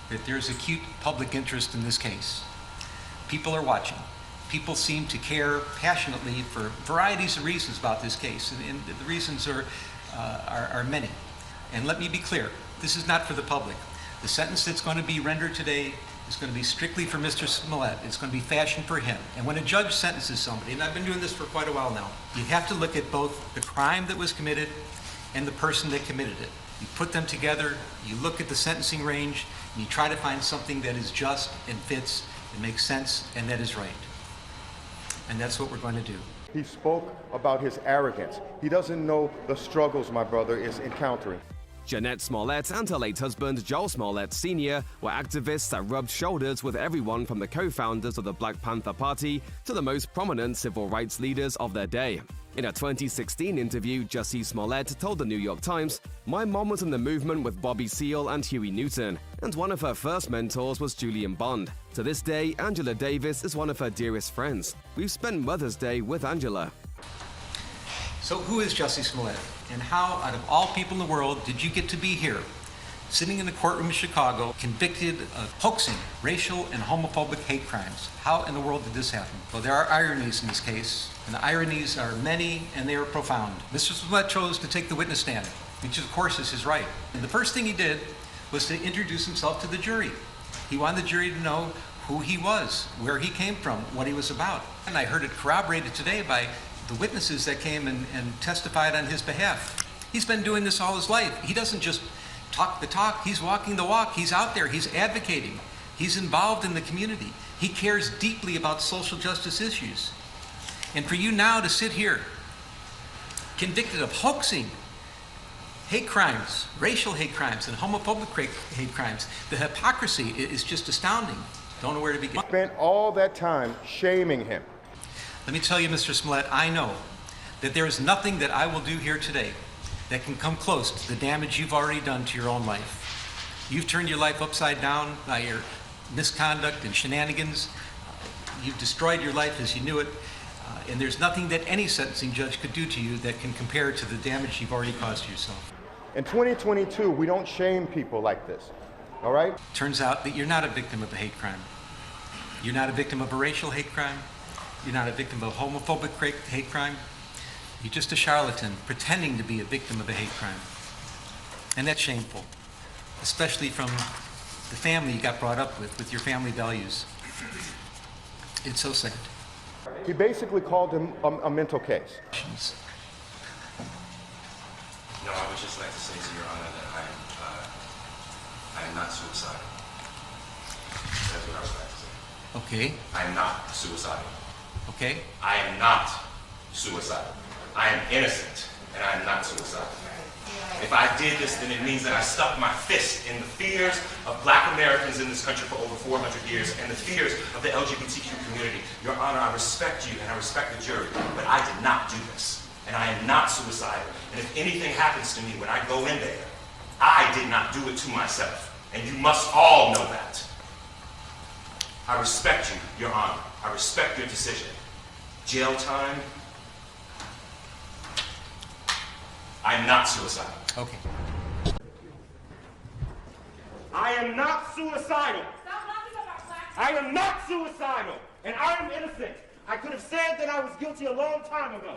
that there's acute public interest in this case. People are watching. People seem to care passionately for varieties of reasons about this case, and the reasons are many. And let me be clear, this is not for the public. The sentence that's going to be rendered today is going to be strictly for Mr. Smollett. It's going to be fashioned for him. And when a judge sentences somebody, and I've been doing this for quite a while now, you have to look at both the crime that was committed and the person that committed it. You put them together, you look at the sentencing range, and you try to find something that is just and fits and makes sense and that is right. And that's what we're going to do. He spoke about his arrogance. He doesn't know the struggles my brother is encountering. Jeanette Smollett and her late husband, Joel Smollett Sr., were activists that rubbed shoulders with everyone from the co-founders of the Black Panther Party to the most prominent civil rights leaders of their day. In a 2016 interview, Jussie Smollett told the New York Times, "My mom was in the movement with Bobby Seale and Huey Newton, and one of her first mentors was Julian Bond. To this day, Angela Davis is one of her dearest friends. We've spent Mother's Day with Angela." So who is Jussie Smollett? And how, out of all people in the world, did you get to be here, sitting in the courtroom in Chicago, convicted of hoaxing racial and homophobic hate crimes? How in the world did this happen? Well, there are ironies in this case, and the ironies are many and they are profound. Mr. Smollett chose to take the witness stand, which of course is his right. And the first thing he did was to introduce himself to the jury. He wanted the jury to know who he was, where he came from, what he was about. And I heard it corroborated today by the witnesses that came and testified on his behalf. He's been doing this all his life. He doesn't just talk the talk, he's walking the walk. He's out there, he's advocating. He's involved in the community. He cares deeply about social justice issues. And for you now to sit here, convicted of hoaxing hate crimes, racial hate crimes, and homophobic hate crimes, the hypocrisy is just astounding. Don't know where to begin. Spent all that time shaming him. Let me tell you, Mr. Smollett, I know that there is nothing that I will do here today that can come close to the damage you've already done to your own life. You've turned your life upside down by your misconduct and shenanigans. You've destroyed your life as you knew it, and there's nothing that any sentencing judge could do to you that can compare to the damage you've already caused to yourself. In 2022, we don't shame people like this, all right? Turns out that you're not a victim of a hate crime. You're not a victim of a racial hate crime. You're not a victim of a homophobic hate crime. You're just a charlatan pretending to be a victim of a hate crime. And that's shameful, especially from the family you got brought up with your family values. It's so sad. He basically called him a mental case. No, I would just like to say to Your Honor that I am not suicidal. That's what I would like to say. Okay. I am not suicidal. Okay. I am not suicidal. I am innocent, and I am not suicidal. If I did this, then it means that I stuck my fist in the fears of Black Americans in this country for over 400 years and the fears of the LGBTQ community. Your Honor, I respect you and I respect the jury, but I did not do this. And I am not suicidal. And if anything happens to me when I go in there, I did not do it to myself. And you must all know that. I respect you, Your Honor. I respect your decision. Jail time. I am not suicidal. Okay. I am not suicidal. I am not suicidal. And I am innocent. I could have said that I was guilty a long time ago.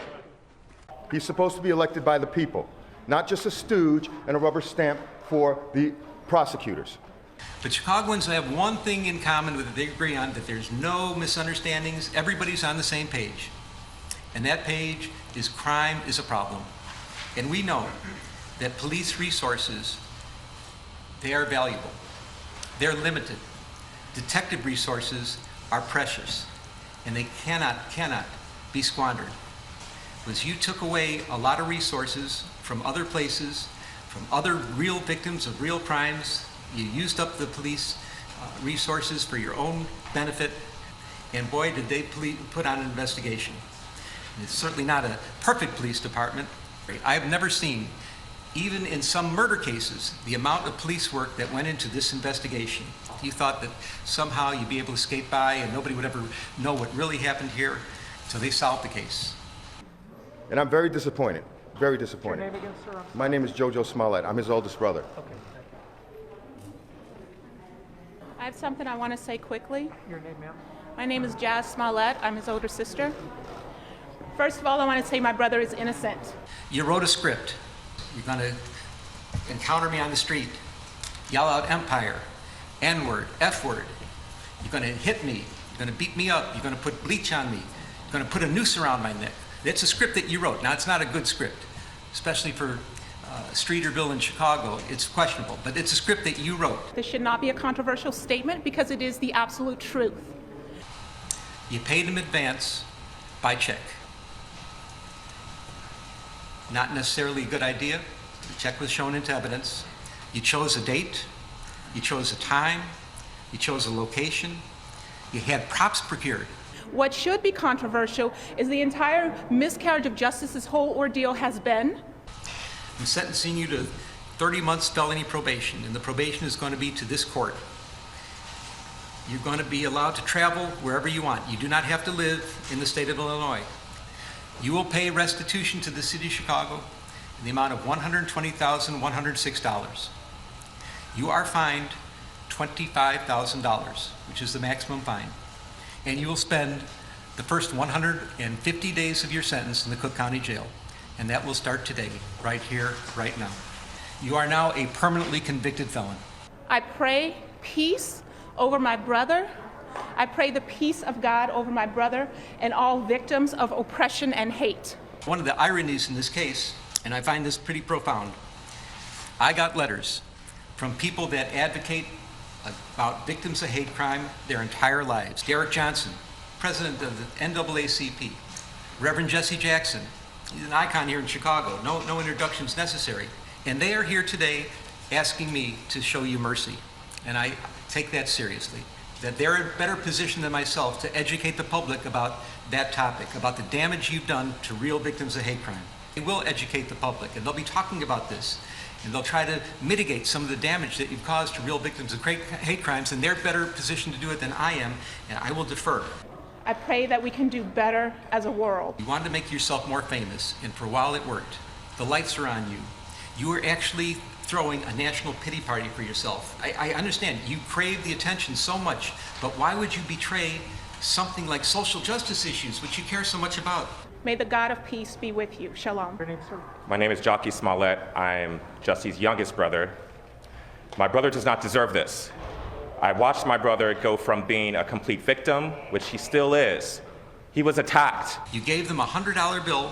He's supposed to be elected by the people, not just a stooge and a rubber stamp for the prosecutors. But Chicagoans have one thing in common that they agree on, that there's no misunderstandings. Everybody's on the same page. And that page is crime is a problem. And we know that police resources, they are valuable. They're limited. Detective resources are precious. And they cannot be squandered. Because you took away a lot of resources from other places, from other real victims of real crimes. You used up the police resources for your own benefit, and boy, did they put on an investigation. And it's certainly not a perfect police department. I have never seen, even in some murder cases, the amount of police work that went into this investigation. You thought that somehow you'd be able to skate by and nobody would ever know what really happened here, so they solved the case. And I'm very disappointed, very disappointed. Your name again, sir? My name is Jojo Smollett. I'm his oldest brother. Okay. I have something I want to say quickly. Your name, ma'am? My name is Jazz Smollett. I'm his older sister. First of all, I want to say my brother is innocent. You wrote a script. You're going to encounter me on the street, yell out empire, N-word, F-word. You're going to hit me. You're going to beat me up. You're going to put bleach on me. You're going to put a noose around my neck. That's a script that you wrote. Now, it's not a good script, especially for Streeterville in Chicago. It's questionable, but it's a script that you wrote. This should not be a controversial statement because it is the absolute truth. You paid in advance by check. Not necessarily a good idea. The check was shown into evidence. You chose a date. You chose a time. You chose a location. You had props procured. What should be controversial is the entire miscarriage of justice this whole ordeal has been. I'm sentencing you to 30 months felony probation, and the probation is going to be to this court. You're going to be allowed to travel wherever you want. You do not have to live in the state of Illinois. You will pay restitution to the city of Chicago in the amount of $120,106. You are fined $25,000, which is the maximum fine. And you will spend the first 150 days of your sentence in the Cook County Jail. And that will start today, right here, right now. You are now a permanently convicted felon. I pray peace over my brother. I pray the peace of God over my brother and all victims of oppression and hate. One of the ironies in this case, and I find this pretty profound, I got letters from people that advocate about victims of hate crime their entire lives. Derek Johnson, president of the NAACP. Reverend Jesse Jackson, he's an icon here in Chicago. No introductions necessary. And they are here today asking me to show you mercy. And I take that seriously. That they're in a better position than myself to educate the public about that topic, about the damage you've done to real victims of hate crime. They will educate the public, and they'll be talking about this. And they'll try to mitigate some of the damage that you've caused to real victims of hate crimes, and they're better positioned to do it than I am, and I will defer. I pray that we can do better as a world. You wanted to make yourself more famous, and for a while it worked. The lights are on you. You were actually throwing a national pity party for yourself. I understand you crave the attention so much, but why would you betray something like social justice issues, which you care so much about? May the God of peace be with you. Shalom. Your name, sir? My name is Jockey Smollett. I'm Jesse's youngest brother. My brother does not deserve this. I watched my brother go from being a complete victim, which he still is. He was attacked. You gave them a $100 bill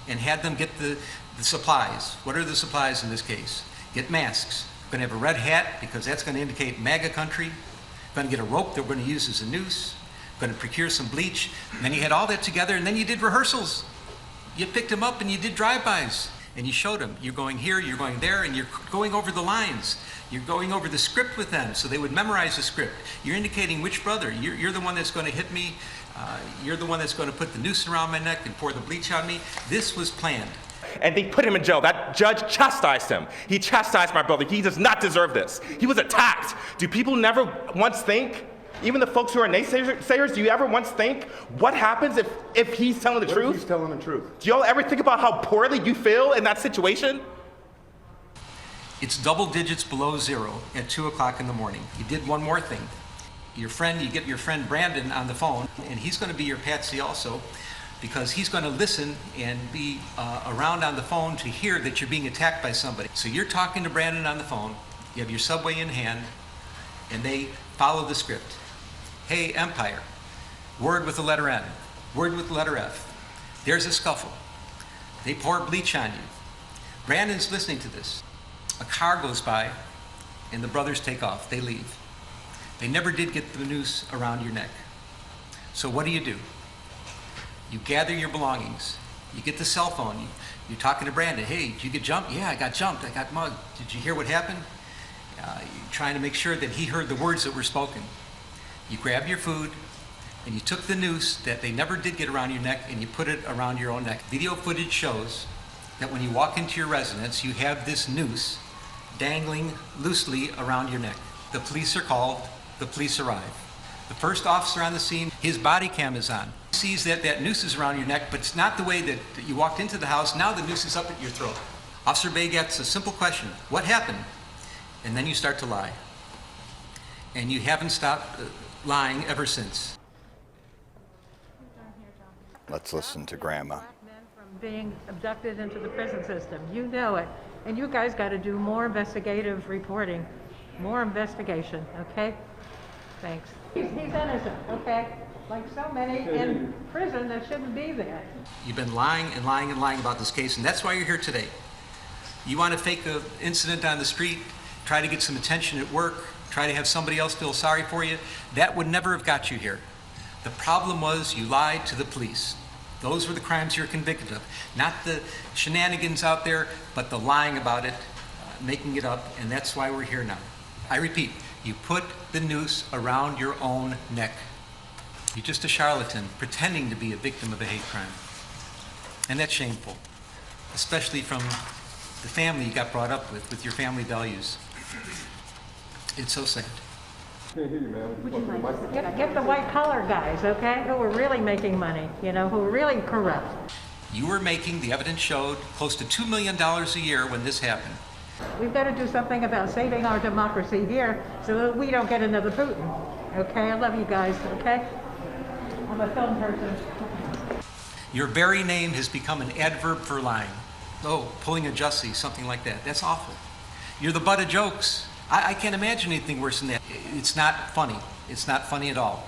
and had them get the supplies. What are the supplies in this case? Get masks. Going to have a red hat because that's going to indicate MAGA country. Going to get a rope that we're going to use as a noose. Going to procure some bleach. And then you had all that together, and then you did rehearsals. You picked them up and you did drive-bys. And you showed them. You're going here, you're going there, and you're going over the lines. You're going over the script with them so they would memorize the script. You're indicating which brother. You're the one that's going to hit me. You're the one that's going to put the noose around my neck and pour the bleach on me. This was planned. And they put him in jail. That judge chastised him. He chastised my brother. He does not deserve this. He was attacked. Do people never once think, even the folks who are naysayers, do you ever once think, what happens if he's telling the truth? What if he's telling the truth? Do y'all ever think about how poorly you feel in that situation? It's double digits below zero at 2 o'clock in the morning. You did one more thing. You get your friend Brandon on the phone, and he's going to be your patsy also, because he's going to listen and be around on the phone to hear that you're being attacked by somebody. So you're talking to Brandon on the phone, you have your subway in hand, and they follow the script. Hey, Empire, word with the letter N, word with the letter F. There's a scuffle. They pour bleach on you. Brandon's listening to this. A car goes by, and the brothers take off. They leave. They never did get the noose around your neck. So what do? You gather your belongings. You get the cell phone. You're talking to Brandon. Hey, did you get jumped? Yeah, I got jumped. I got mugged. Did you hear what happened? You're trying to make sure that he heard the words that were spoken. You grab your food, and you took the noose that they never did get around your neck, and you put it around your own neck. Video footage shows that when you walk into your residence, you have this noose dangling loosely around your neck. The police are called. The police arrive. The first officer on the scene, his body cam is on. He sees that noose is around your neck, but it's not the way that you walked into the house. Now the noose is up at your throat. Officer Bay gets a simple question. What happened? And then you start to lie. and you haven't stopped lying ever since. Let's listen to Grandma. Black men from being abducted into the prison system. You know it. And you guys got to do more investigative reporting, more investigation, okay? Thanks. He's innocent, okay? Like so many in prison that shouldn't be there. You've been lying and lying and lying about this case, and that's why you're here today. You want to fake an incident on the street, try to get some attention at work, try to have somebody else feel sorry for you. That would never have got you here. The problem was you lied to the police. Those were the crimes you're convicted of. Not the shenanigans out there, but the lying about it, making it up, and that's why we're here now. I repeat, you put the noose around your own neck. You're just a charlatan pretending to be a victim of a hate crime. And that's shameful, especially from the family you got brought up with your family values. It's so sad. Get the white collar guys, okay, who are really making money, you know, who are really corrupt. You were making, the evidence showed, close to $2 million a year when this happened. We've got to do something about saving our democracy here so that we don't get another Putin, okay? I love you guys, okay? I'm a film person. Your very name has become an adverb for lying. Oh, pulling a Jussie, something like that. That's awful. You're the butt of jokes. I can't imagine anything worse than that. It's not funny. It's not funny at all.